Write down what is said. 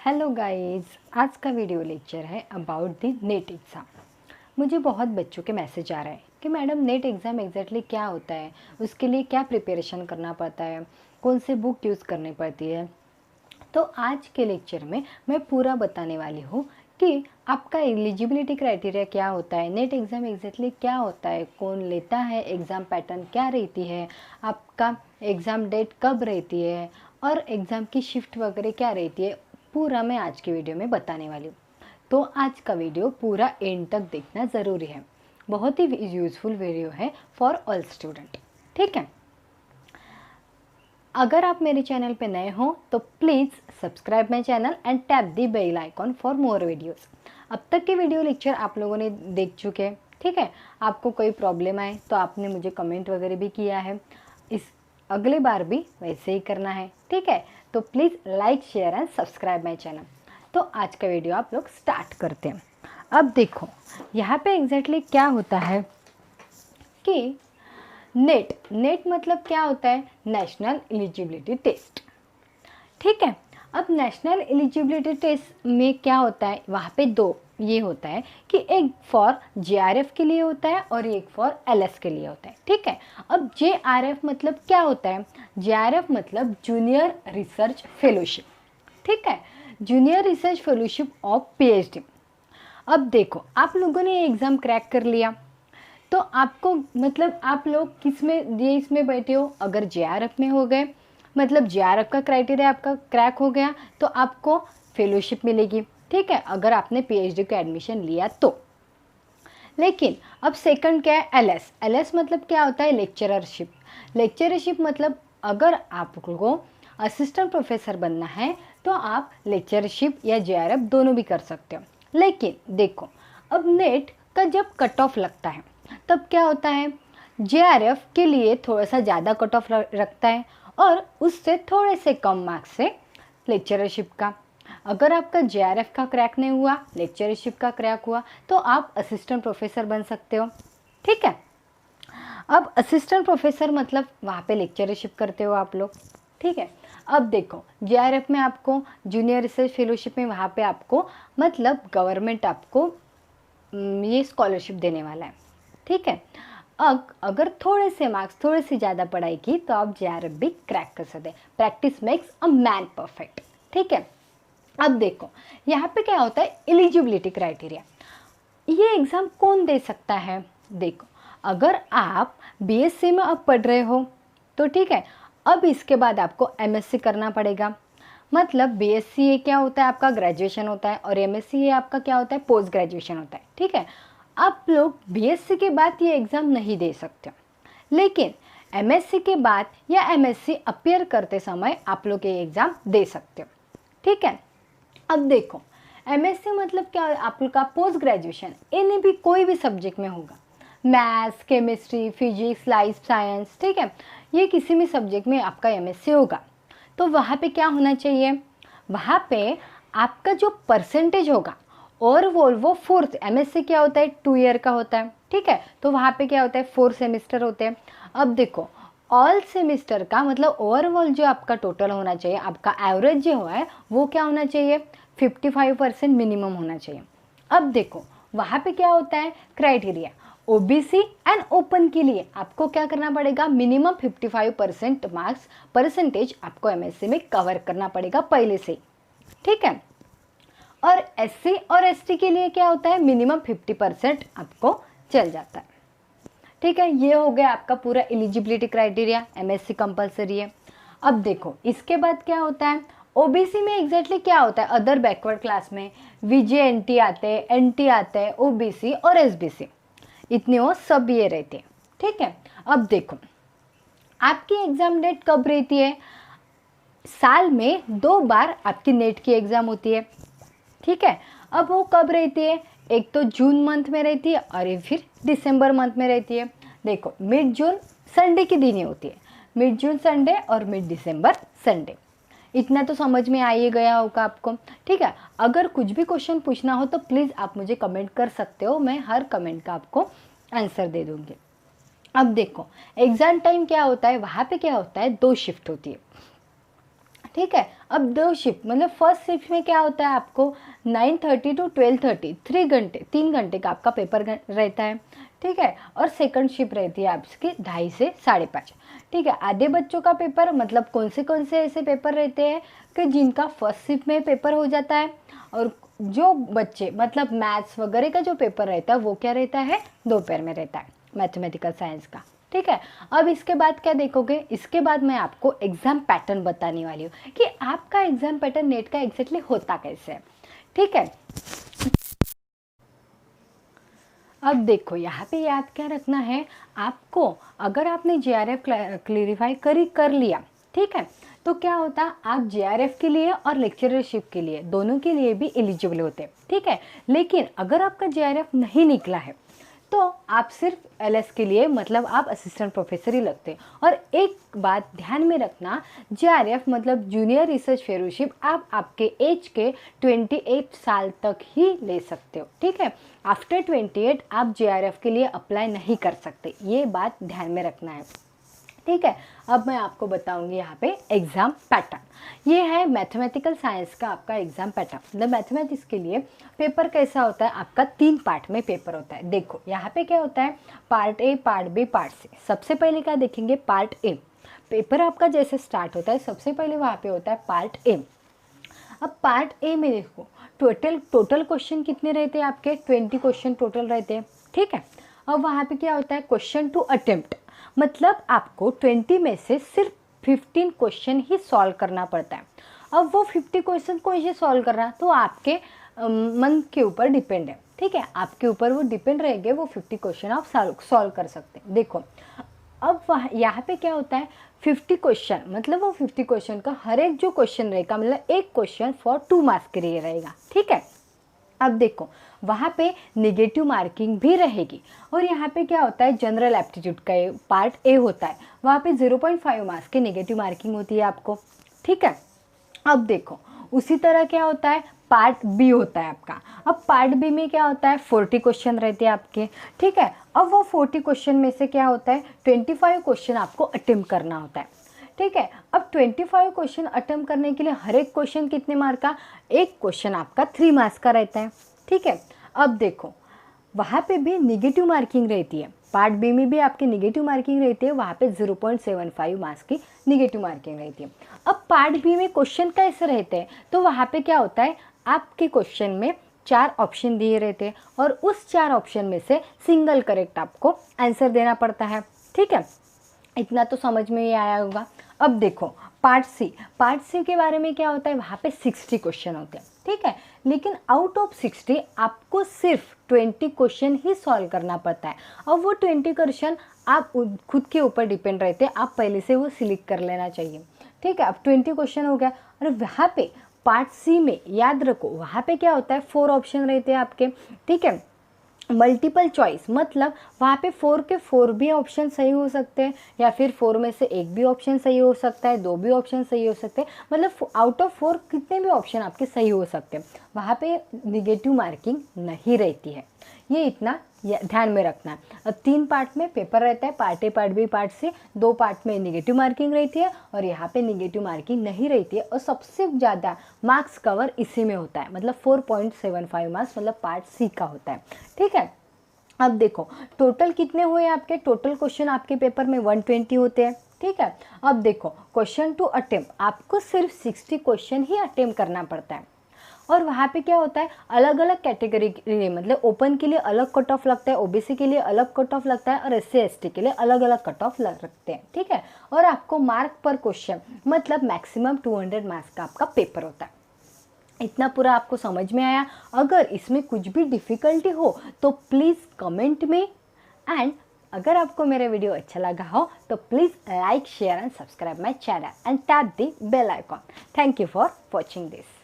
Hello guys, आज का video lecture है अबाउट द नेट एग्ज़ाम। मुझे बहुत बच्चों के मैसेज आ रहे हैं कि मैडम नेट एग्ज़ाम एग्जैक्टली क्या होता है, उसके लिए क्या प्रिपरेशन करना पड़ता है, कौन से बुक यूज़ करनी पड़ती है। तो आज के लेक्चर में मैं पूरा बताने वाली हूँ कि आपका एलिजिबिलिटी क्राइटेरिया क्या होता है, नेट एग्ज़ाम एग्जैक्टली क्या होता है, कौन लेता है, एग्ज़ाम पैटर्न क्या रहती है, आपका एग्ज़ाम डेट कब रहती है और एग्ज़ाम की शिफ्ट वगैरह क्या रहती है, पूरा मैं आज की वीडियो में बताने वाली हूँ। तो आज का वीडियो पूरा एंड तक देखना ज़रूरी है, बहुत ही यूज़फुल वीडियो है फॉर ऑल स्टूडेंट। ठीक है, अगर आप मेरे चैनल पे नए हो तो please subscribe my channel and tap the bell icon for more videos. अब तक के वीडियो लेक्चर आप लोगों ने देख चुके हैं। ठीक है, आपको कोई प्रॉब्लम आए तो आपने मुझे कमेंट वगैरह भी किया है, इस अगले बार भी वैसे ही करना है। ठीक है, तो please like share and subscribe my channel. तो आज का वीडियो आप लोग स्टार्ट करते हैं। अब देखो यहाँ पे एग्जैक्टली क्या होता है कि नेट मतलब क्या होता है, नेशनल एलिजिबिलिटी टेस्ट। ठीक है, अब नेशनल एलिजिबिलिटी टेस्ट में क्या होता है, वहाँ पे दो ये होता है कि एक फॉर जेआरएफ के लिए होता है और एक फॉर एलएस के लिए होता है। ठीक है, अब जेआरएफ मतलब क्या होता है, जेआरएफ मतलब जूनियर रिसर्च फेलोशिप। ठीक है, junior research fellowship of PhD. अब देखो आप लोगों ने ये एग्ज़ाम क्रैक कर लिया तो आपको मतलब आप लोग किस में ये इसमें बैठे हो, अगर जेआरएफ में हो गए मतलब जेआरएफ का क्राइटेरिया आपका क्रैक हो गया तो आपको फेलोशिप मिलेगी। ठीक है, अगर आपने पीएचडी का एडमिशन लिया तो। लेकिन अब सेकंड क्या है, एलएस। एलएस मतलब क्या होता है, लेक्चररशिप। लेक्चरशिप मतलब अगर आपको असिस्टेंट प्रोफेसर बनना है तो आप लेक्चरशिप या जेआरएफ दोनों भी कर सकते हो। लेकिन देखो अब नेट का जब कट ऑफ लगता है तब क्या होता है, जेआरएफ के लिए थोड़ा सा ज़्यादा कट ऑफ रखता है और उससे थोड़े से कम मार्क्स से लेक्चरशिप का। अगर आपका जेआरएफ का क्रैक नहीं हुआ, लेक्चरशिप का क्रैक हुआ तो आप असिस्टेंट प्रोफेसर बन सकते हो। ठीक है, अब असिस्टेंट प्रोफेसर मतलब वहाँ पे लेक्चरशिप करते हो आप लोग। ठीक है, अब देखो जेआरएफ में आपको जूनियर रिसर्च फेलोशिप में वहाँ पे आपको मतलब गवर्नमेंट आपको ये स्कॉलरशिप देने वाला है। ठीक है, अगर थोड़े से मार्क्स थोड़े से ज़्यादा पढ़ाई की तो आप जेआरएफ भी क्रैक कर सकते हैं। Practice makes a man perfect. ठीक है, अब देखो यहाँ पे क्या होता है, एलिजिबिलिटी क्राइटेरिया। ये एग्ज़ाम कौन दे सकता है, देखो अगर आप बीएससी में अब पढ़ रहे हो तो ठीक है, अब इसके बाद आपको एमएससी करना पड़ेगा। मतलब बीएससी ये क्या होता है, आपका ग्रेजुएशन होता है और एमएससी ये आपका क्या होता है, पोस्ट ग्रेजुएशन होता है। ठीक है, आप लोग बीएससी के बाद ये एग्ज़ाम नहीं दे सकते, लेकिन एमएससी के बाद या एमएससी अपीयर करते समय आप लोग ये एग्ज़ाम दे सकते हो। ठीक है, अब देखो एमएससी मतलब क्या, आपका पोस्ट ग्रेजुएशन एनी भी कोई भी सब्जेक्ट में होगा, maths, chemistry, physics, life science. ठीक है, ये किसी भी सब्जेक्ट में आपका एमएससी होगा तो वहाँ पे क्या होना चाहिए, वहाँ पे आपका जो परसेंटेज होगा और वो फोर्थ, एमएससी क्या होता है 2 ईयर का होता है। ठीक है, तो वहाँ पे क्या होता है 4 सेमेस्टर होते हैं। अब देखो ऑल सेमेस्टर का मतलब ओवरऑल जो आपका टोटल होना चाहिए, आपका एवरेज जो है वो क्या होना चाहिए, 55% मिनिमम होना चाहिए। अब देखो वहाँ पे क्या होता है क्राइटेरिया, ओबीसी एंड ओपन के लिए आपको क्या करना पड़ेगा, मिनिमम 55% मार्क्स परसेंटेज आपको एमएससी में कवर करना पड़ेगा पहले से। ठीक है, और एससी और एसटी के लिए क्या होता है, मिनिमम 50% आपको चल जाता है। ठीक है, ये हो गया आपका पूरा एलिजिबिलिटी क्राइटेरिया, एमएससी कंपलसरी है। अब देखो इसके बाद क्या होता है, ओबीसी में एग्जैक्टली क्या होता है, अदर बैकवर्ड क्लास में वीजेएनटी आते हैं, एनटी आते हैं, ओबीसी और एसबीसी, इतने वो सब ये रहते हैं। ठीक है, अब देखो आपकी एग्जाम डेट कब रहती है, साल में 2 बार आपकी नेट की एग्ज़ाम होती है। ठीक है, अब वो कब रहती है, एक तो जून मंथ में रहती है और एक फिर दिसंबर मंथ में रहती है। देखो मिड जून संडे के दिन ही होती है, मिड जून संडे और मिड दिसंबर संडे। इतना तो समझ में आ ही गया होगा आपको। ठीक है, अगर कुछ भी क्वेश्चन पूछना हो तो प्लीज़ आप मुझे कमेंट कर सकते हो, मैं हर कमेंट का आपको आंसर दे दूँगी। अब देखो एग्ज़ाम टाइम क्या होता है, वहाँ पे क्या होता है 2 शिफ्ट होती है। ठीक है। अब 2 शिफ्ट मतलब फर्स्ट शिफ्ट में क्या होता है, आपको 9:30 to 12:30 3 घंटे का आपका पेपर रहता है। ठीक है। और सेकंड शिफ्ट रहती है आपकी 2:30 से 5:30। ठीक है। आधे बच्चों का पेपर मतलब कौन से ऐसे पेपर रहते हैं कि जिनका फर्स्ट शिफ्ट में पेपर हो जाता है, और जो बच्चे मतलब मैथ्स वगैरह का जो पेपर रहता है वो क्या रहता है, दोपहर में रहता है, मैथमेटिकल साइंस का। ठीक है। अब इसके बाद क्या देखोगे, इसके बाद मैं आपको एग्जाम पैटर्न बताने वाली हूँ कि आपका एग्जाम पैटर्न नेट का एग्जैक्टली होता कैसे है। ठीक है। अब देखो यहाँ पे याद क्या रखना है आपको, अगर आपने जेआरएफ क्लेरिफाई कर लिया, ठीक है, तो क्या होता, आप जेआरएफ के लिए और लेक्चरशिप के लिए दोनों के लिए भी एलिजिबल होते हैं। ठीक है। लेकिन अगर आपका जेआरएफ नहीं निकला है तो आप सिर्फ एलएस के लिए मतलब आप असिस्टेंट प्रोफेसर ही लगते हैं। और एक बात ध्यान में रखना, जेआरएफ मतलब जूनियर रिसर्च फेलोशिप आप आपके एज के 28 साल तक ही ले सकते हो। ठीक है। आफ्टर 28 आप जेआरएफ के लिए अप्लाई नहीं कर सकते, ये बात ध्यान में रखना है। ठीक है। अब मैं आपको बताऊंगी यहाँ पे एग्जाम पैटर्न। ये है मैथमेटिकल साइंस का आपका एग्जाम पैटर्न। मतलब मैथमेटिक्स के लिए पेपर कैसा होता है, आपका 3 पार्ट में पेपर होता है। देखो यहाँ पे क्या होता है, part A, part B, part C. सबसे पहले क्या देखेंगे, पार्ट ए। पेपर आपका जैसे स्टार्ट होता है सबसे पहले वहाँ पे होता है पार्ट ए। अब पार्ट ए में देखो टोटल क्वेश्चन कितने रहते हैं आपके, 20 क्वेश्चन टोटल रहते हैं। ठीक है। अब वहाँ पे क्या होता है, क्वेश्चन टू अटेम्प्ट, मतलब आपको 20 में से सिर्फ 15 क्वेश्चन ही सॉल्व करना पड़ता है। अब वो 50 क्वेश्चन को ये सॉल्व करना तो आपके मन के ऊपर डिपेंड है। ठीक है। आपके ऊपर वो डिपेंड रहेंगे, वो 50 क्वेश्चन आप सॉल्व कर सकते हैं। देखो अब वहाँ यहाँ पे क्या होता है, 50 क्वेश्चन मतलब वो 50 क्वेश्चन का हर एक जो क्वेश्चन रहेगा मतलब एक क्वेश्चन फॉर 2 मार्क्स के लिए रहेगा। ठीक है। अब देखो वहाँ पे नेगेटिव मार्किंग भी रहेगी। और यहाँ पे क्या होता है, जनरल एप्टीट्यूड का पार्ट ए होता है, वहाँ पे 0.5 मार्क्स की नेगेटिव मार्किंग होती है आपको। ठीक है। अब देखो उसी तरह क्या होता है, पार्ट बी होता है आपका। अब पार्ट बी में क्या होता है, 40 क्वेश्चन रहते हैं आपके। ठीक है। अब वो 40 क्वेश्चन में से क्या होता है, 25 क्वेश्चन आपको अटेम्प्ट करना होता है। ठीक है। अब 25 क्वेश्चन अटेम्प्ट करने के लिए हर एक क्वेश्चन कितने मार्क का, एक क्वेश्चन आपका 3 मार्क्स का रहता है। ठीक है। अब देखो वहाँ पे भी निगेटिव मार्किंग रहती है, पार्ट बी में भी आपकी निगेटिव मार्किंग रहती है, वहाँ पे 0.75 मार्क्स की निगेटिव मार्किंग रहती है। अब पार्ट बी में क्वेश्चन कैसे रहते हैं, तो वहाँ पे क्या होता है, आपके क्वेश्चन में 4 ऑप्शन दिए रहते हैं और उस 4 ऑप्शन में से सिंगल करेक्ट आपको आंसर देना पड़ता है। ठीक है। इतना तो समझ में ही आया होगा। अब देखो पार्ट सी के बारे में क्या होता है, वहाँ पे 60 क्वेश्चन होते हैं। ठीक है। लेकिन आउट ऑफ 60 आपको सिर्फ 20 क्वेश्चन ही सॉल्व करना पड़ता है। और वो 20 क्वेश्चन आप खुद के ऊपर डिपेंड रहते हैं, आप पहले से वो सिलेक्ट कर लेना चाहिए। ठीक है। अब 20 क्वेश्चन हो गया। और वहाँ पे पार्ट सी में याद रखो वहाँ पे क्या होता है, 4 ऑप्शन रहते हैं आपके। ठीक है। मल्टीपल चॉइस मतलब वहाँ पे 4 के 4 भी ऑप्शन सही हो सकते हैं, या फिर 4 में से एक भी ऑप्शन सही हो सकता है, 2 भी ऑप्शन सही हो सकते हैं, मतलब आउट ऑफ 4 कितने भी ऑप्शन आपके सही हो सकते हैं। वहाँ पे निगेटिव मार्किंग नहीं रहती है, ये इतना ध्यान में रखना है। अब 3 पार्ट में पेपर रहता है, part A, part B, part C. 2 part में निगेटिव मार्किंग रहती है और यहाँ पे निगेटिव मार्किंग नहीं रहती है। और सबसे ज़्यादा मार्क्स कवर इसी में होता है, मतलब 4.75 मार्क्स मतलब पार्ट सी का होता है। ठीक है। अब देखो टोटल कितने हुए आपके, टोटल क्वेश्चन आपके पेपर में 120 होते हैं। ठीक है। अब देखो क्वेश्चन टू अटेम्प्ट आपको सिर्फ 60 क्वेश्चन ही अटेम्प्ट करना पड़ता है। और वहाँ पे क्या होता है, अलग अलग कैटेगरी के लिए मतलब ओपन के लिए अलग कट ऑफ लगता है, ओबीसी के लिए अलग कट ऑफ लगता है और एससी एसटी के लिए अलग अलग कट ऑफ रखते हैं। ठीक है। और आपको मार्क पर क्वेश्चन मतलब मैक्सिमम 200 मार्क्स का आपका पेपर होता है। इतना पूरा आपको समझ में आया। अगर इसमें कुछ भी डिफ़िकल्टी हो तो प्लीज़ कमेंट में, एंड अगर आपको मेरा वीडियो अच्छा लगा हो तो please like, share and subscribe my channel and tap the bell icon. Thank you for watching this.